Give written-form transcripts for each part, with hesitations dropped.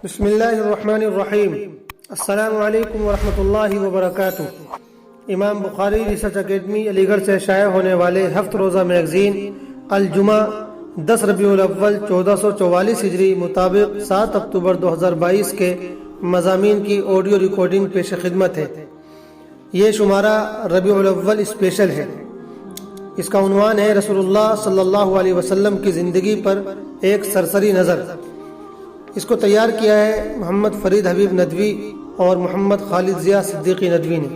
بسم اللہ الرحمن الرحیم۔ السلام علیکم ورحمۃ اللہ وبرکاتہ۔ امام بخاری ریسرچ اکیڈمی علی گڑھ سے شائع ہونے والے ہفت روزہ میگزین الجمعہ 10 ربیع الاول 1444 ہجری مطابق 7 اکتوبر 2022 کے مضامین کی آڈیو ریکارڈنگ پیش خدمت ہے۔ یہ شمارہ ربیع الاول اسپیشل ہے۔ اس کا عنوان ہے رسول اللہ صلی اللہ علیہ وسلم کی زندگی پر ایک سرسری نظر۔ اس کو تیار کیا ہے محمد فرید حبیب ندوی اور محمد خالد ضیاء صدیقی ندوی نے۔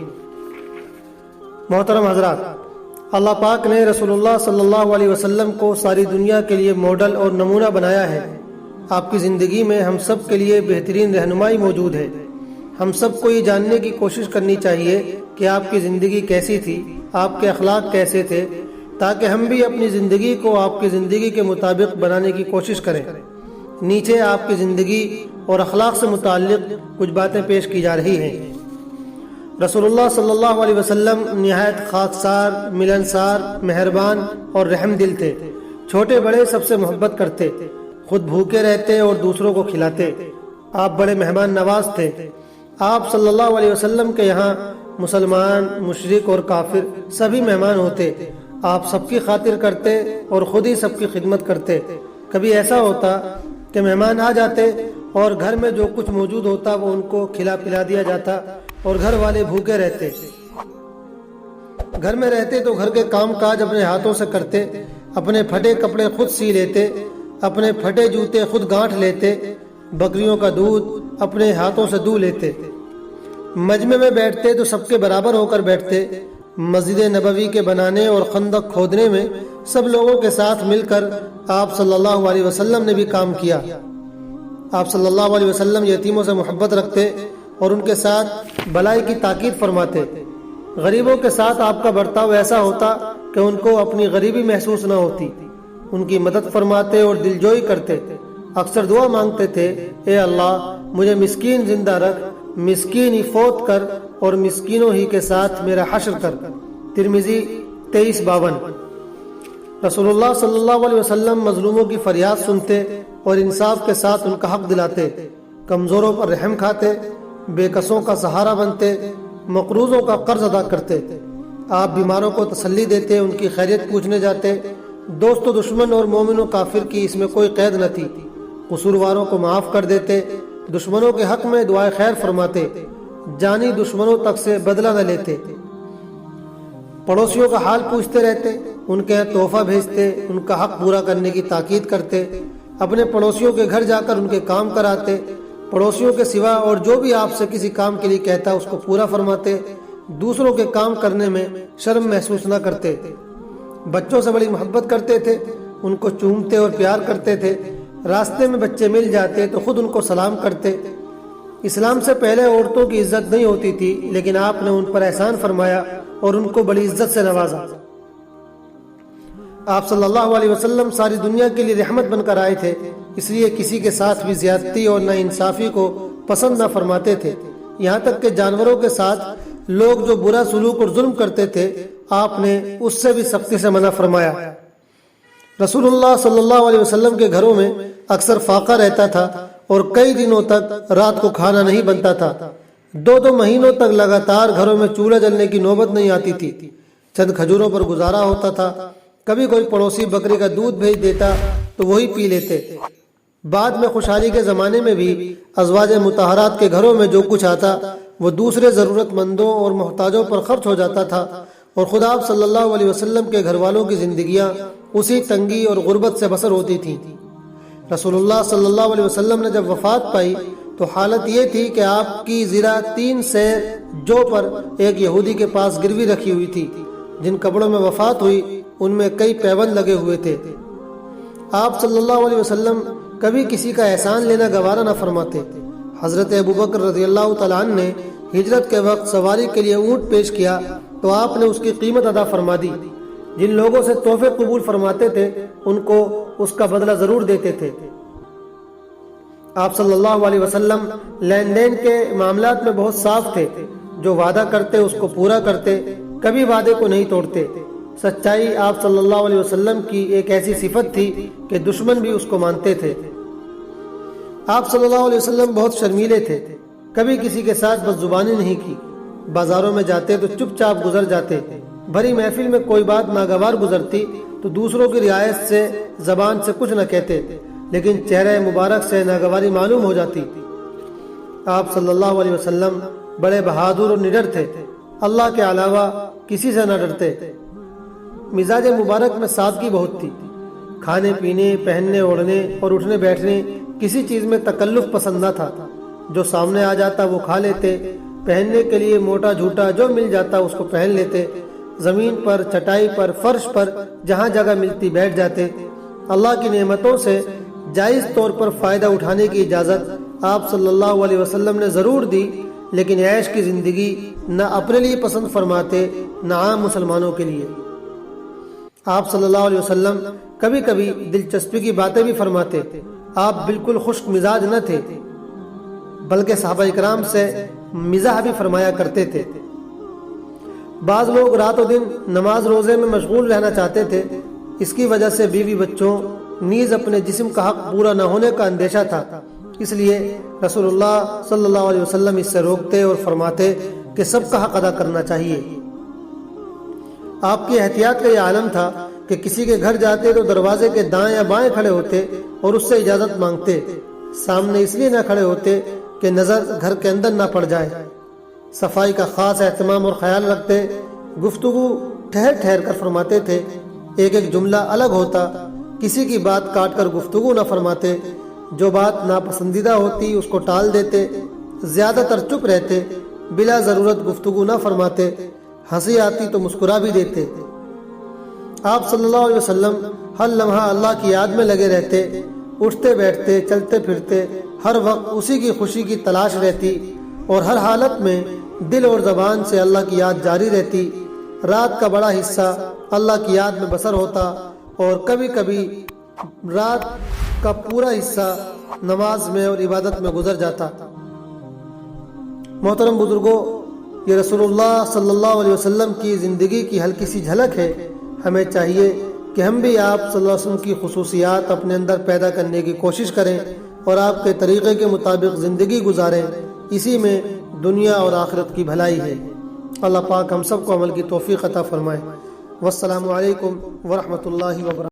محترم حضرات، اللہ پاک نے رسول اللہ صلی اللہ علیہ وسلم کو ساری دنیا کے لیے ماڈل اور نمونہ بنایا ہے۔ آپ کی زندگی میں ہم سب کے لیے بہترین رہنمائی موجود ہے۔ ہم سب کو یہ جاننے کی کوشش کرنی چاہیے کہ آپ کی زندگی کیسی تھی، آپ کے اخلاق کیسے تھے، تاکہ ہم بھی اپنی زندگی کو آپ کی زندگی کے مطابق بنانے کی کوشش کریں۔ نیچے آپ کی زندگی اور اخلاق سے متعلق کچھ باتیں پیش کی جا رہی ہیں۔ رسول اللہ صلی اللہ علیہ وسلم نہایت خاکسار، ملنسار، مہربان اور رحم دل تھے۔ چھوٹے بڑے سب سے محبت کرتے، خود بھوکے رہتے اور دوسروں کو کھلاتے۔ آپ بڑے مہمان نواز تھے۔ آپ صلی اللہ علیہ وسلم کے یہاں مسلمان، مشرک اور کافر سبھی مہمان ہوتے۔ آپ سب کی خاطر کرتے اور خود ہی سب کی خدمت کرتے۔ کبھی ایسا ہوتا کہ مہمان آ جاتے اور گھر میں جو کچھ موجود ہوتا وہ ان کو کھلا پلا دیا جاتا اور گھر والے بھوکے رہتے۔ گھر میں رہتے تو گھر کے کام کاج اپنے ہاتھوں سے کرتے، اپنے پھٹے کپڑے خود سی لیتے، اپنے پھٹے جوتے خود گانٹھ لیتے، بکریوں کا دودھ اپنے ہاتھوں سے دو لیتے۔ مجمع میں بیٹھتے تو سب کے برابر ہو کر بیٹھتے۔ مسجد نبوی کے بنانے اور خندق کھودنے میں سب لوگوں کے ساتھ مل کر آپ صلی اللہ علیہ وسلم نے بھی کام کیا۔ آپ صلی اللہ علیہ وسلم یتیموں سے محبت رکھتے اور ان کے ساتھ بھلائی کی تاکید فرماتے۔ غریبوں کے ساتھ آپ کا برتاؤ ایسا ہوتا کہ ان کو اپنی غریبی محسوس نہ ہوتی۔ ان کی مدد فرماتے اور دلجوئی کرتے۔ اکثر دعا مانگتے تھے، اے اللہ مجھے مسکین زندہ رکھ، مسکین ہی فوت کر اور مسکینوں ہی کے ساتھ میرا حشر کر۔ ترمذی 2352۔ رسول اللہ صلی اللہ علیہ وسلم مظلوموں کی فریاد سنتے اور انصاف کے ساتھ ان کا حق دلاتے، کمزوروں پر رحم کھاتے، بے کسوں کا سہارا بنتے، مقروضوں کا قرض ادا کرتے۔ آپ بیماروں کو تسلی دیتے، ان کی خیریت پوچھنے جاتے۔ دوست و دشمن اور مومن و کافر کی اس میں کوئی قید نہ تھی۔ قصورواروں کو معاف کر دیتے، دشمنوں کے حق میں دعائے خیر فرماتے، جانی دشمنوں تک سے بدلہ نہ لیتے۔ پڑوسیوں کا حال پوچھتے رہتے، ان کے یہاں تحفہ بھیجتے، ان کا حق پورا کرنے کی تاکید کرتے، اپنے پڑوسیوں کے گھر جا کر ان کے کام کراتے، پڑوسیوں کے سوا اور جو بھی آپ سے کسی کام کے لیے کہتا اس کو پورا فرماتے، دوسروں کے کام کرنے میں شرم محسوس نہ کرتے۔ بچوں سے بڑی محبت کرتے تھے، ان کو چومتے اور پیار کرتے تھے۔ راستے میں بچے مل جاتے تو خود ان کو سلام کرتے۔ اسلام سے پہلے عورتوں کی عزت نہیں ہوتی تھی، لیکن آپ نے ان پر احسان فرمایا اور ان کو بڑی عزت سے نوازا۔ آپ صلی اللہ علیہ وسلم ساری دنیا کے لیے رحمت بن کر آئے تھے، اس لیے کسی کے ساتھ بھی زیادتی اور ناانصافی کو پسند نہ فرماتے تھے۔ یہاں تک کہ جانوروں کے ساتھ لوگ جو برا سلوک اور ظلم کرتے تھے، آپ نے اس سے بھی سختی سے منع فرمایا۔ رسول اللہ صلی اللہ علیہ وسلم کے گھروں میں اکثر فاقہ رہتا تھا اور کئی دنوں تک رات کو کھانا نہیں بنتا تھا۔ 2 مہینوں تک لگاتار گھروں میں چولہا جلنے کی نوبت نہیں آتی تھی۔ چند کھجوروں پر گزارا ہوتا تھا۔ کبھی کوئی پڑوسی بکری کا دودھ بھیج دیتا تو وہی پی لیتے۔ بعد میں خوشحالی کے زمانے میں بھی ازواج مطہرات کے گھروں میں جو کچھ آتا وہ دوسرے ضرورت مندوں اور محتاجوں پر خرچ ہو جاتا تھا، اور خدا آپ صلی اللہ علیہ وسلم کے گھر والوں کی زندگیاں اسی تنگی اور غربت سے بسر ہوتی تھیں۔ رسول اللہ صلی اللہ علیہ وسلم نے جب وفات پائی تو حالت یہ تھی کہ آپ کی زرہ 3 سیر جو پر ایک یہودی کے پاس گروی رکھی ہوئی تھی۔ جن کپڑوں میں وفات ہوئی ان میں کئی پیبند لگے ہوئے تھے۔ آپ صلی اللہ علیہ وسلم کبھی کسی کا احسان لینا گوارا نہ فرماتے۔ حضرت ابوبکر رضی اللہ تعالیٰ عنہ نے ہجرت کے وقت سواری کے لیے اونٹ پیش کیا تو آپ نے اس کی قیمت ادا فرما دی۔ جن لوگوں سے تحفے قبول فرماتے تھے ان کو اس کا بدلہ ضرور دیتے تھے۔ آپ صلی اللہ علیہ وسلم لین دین کے معاملات میں بہت صاف تھے۔ جو وعدہ کرتے اس کو پورا کرتے، کبھی وعدے کو نہیں توڑتے۔ سچائی آپ صلی اللہ علیہ وسلم کی ایک ایسی صفت تھی کہ دشمن بھی اس کو مانتے تھے۔ آپ صلی اللہ علیہ وسلم بہت شرمیلے تھے، کبھی کسی کے ساتھ بد زبانی نہیں کی، بازاروں میں جاتے تو چپ چاپ گزر جاتے، بھری محفل میں کوئی بات ناگوار گزرتی تو دوسروں کی رعایت سے زبان سے کچھ نہ کہتے، لیکن چہرہ مبارک سے ناگواری معلوم ہو جاتی۔ آپ صلی اللہ علیہ وسلم بڑے بہادر اور نڈر تھے، اللہ کے علاوہ کسی سے نہ ڈرتے۔ مزاج مبارک میں سادگی بہت تھی، کھانے پینے، پہننے اوڑھنے اور اٹھنے بیٹھنے کسی چیز میں تکلف پسند نہ تھا، جو سامنے آ جاتا وہ کھا لیتے، پہننے کے لیے موٹا جھوٹا جو مل جاتا اس کو پہن لیتے، زمین پر، چٹائی پر، فرش پر جہاں جگہ ملتی بیٹھ جاتے۔ اللہ کی نعمتوں سے جائز طور پر فائدہ اٹھانے کی اجازت آپ صلی اللہ علیہ وسلم نے ضرور دی، لیکن عیش کی زندگی نہ اپنے لیے پسند فرماتے نہ عام مسلمانوں کے لیے۔ آپ صلی اللہ علیہ وسلم کبھی کبھی دلچسپی کی باتیں بھی فرماتے۔ آپ بالکل خشک مزاج نہ تھے، بلکہ صحابہ اکرام سے مزاح بھی فرمایا کرتے تھے۔ بعض لوگ رات و دن نماز روزے میں مشغول رہنا چاہتے تھے، اس کی وجہ سے بیوی بچوں نیز اپنے جسم کا حق پورا نہ ہونے کا اندیشہ تھا، اس لیے رسول اللہ صلی اللہ علیہ وسلم اس سے روکتے اور فرماتے کہ سب کا حق ادا کرنا چاہیے۔ آپ کی احتیاط کا یہ عالم تھا کہ کسی کے گھر جاتے تو دروازے کے دائیں یا بائیں کھڑے ہوتے اور اس سے اجازت مانگتے، سامنے اس لیے نہ کھڑے ہوتے کہ نظر گھر کے اندر نہ پڑ جائے۔ صفائی کا خاص اہتمام اور خیال رکھتے، گفتگو ٹھہر ٹھہر کر فرماتے تھے، ایک ایک جملہ الگ ہوتا، کسی کی بات کاٹ کر گفتگو نہ فرماتے، جو بات ناپسندیدہ ہوتی اس کو ٹال دیتے، زیادہ تر چپ رہتے، بلا ضرورت گفتگو نہ فرماتے، ہنسی آتی تو مسکرا بھی دیتے۔ آپ صلی اللہ علیہ وسلم ہر لمحہ اللہ کی یاد میں لگے رہتے، اٹھتے بیٹھتے، چلتے پھرتے، ہر وقت اسی کی خوشی کی تلاش رہتی، اور ہر حالت میں دل اور زبان سے اللہ کی یاد جاری رہتی۔ رات کا بڑا حصہ اللہ کی یاد میں بسر ہوتا اور کبھی کبھی رات کا پورا حصہ نماز میں اور عبادت میں گزر جاتا۔ محترم بزرگوں، یہ رسول اللہ صلی اللہ علیہ وسلم کی زندگی کی ہلکی سی جھلک ہے۔ ہمیں چاہیے کہ ہم بھی آپ صلی اللہ علیہ وسلم کی خصوصیات اپنے اندر پیدا کرنے کی کوشش کریں اور آپ کے طریقے کے مطابق زندگی گزاریں، اسی میں دنیا اور آخرت کی بھلائی ہے۔ اللہ پاک ہم سب کو عمل کی توفیق عطا فرمائے۔ والسلام علیکم ورحمۃ اللہ وبرکاتہ۔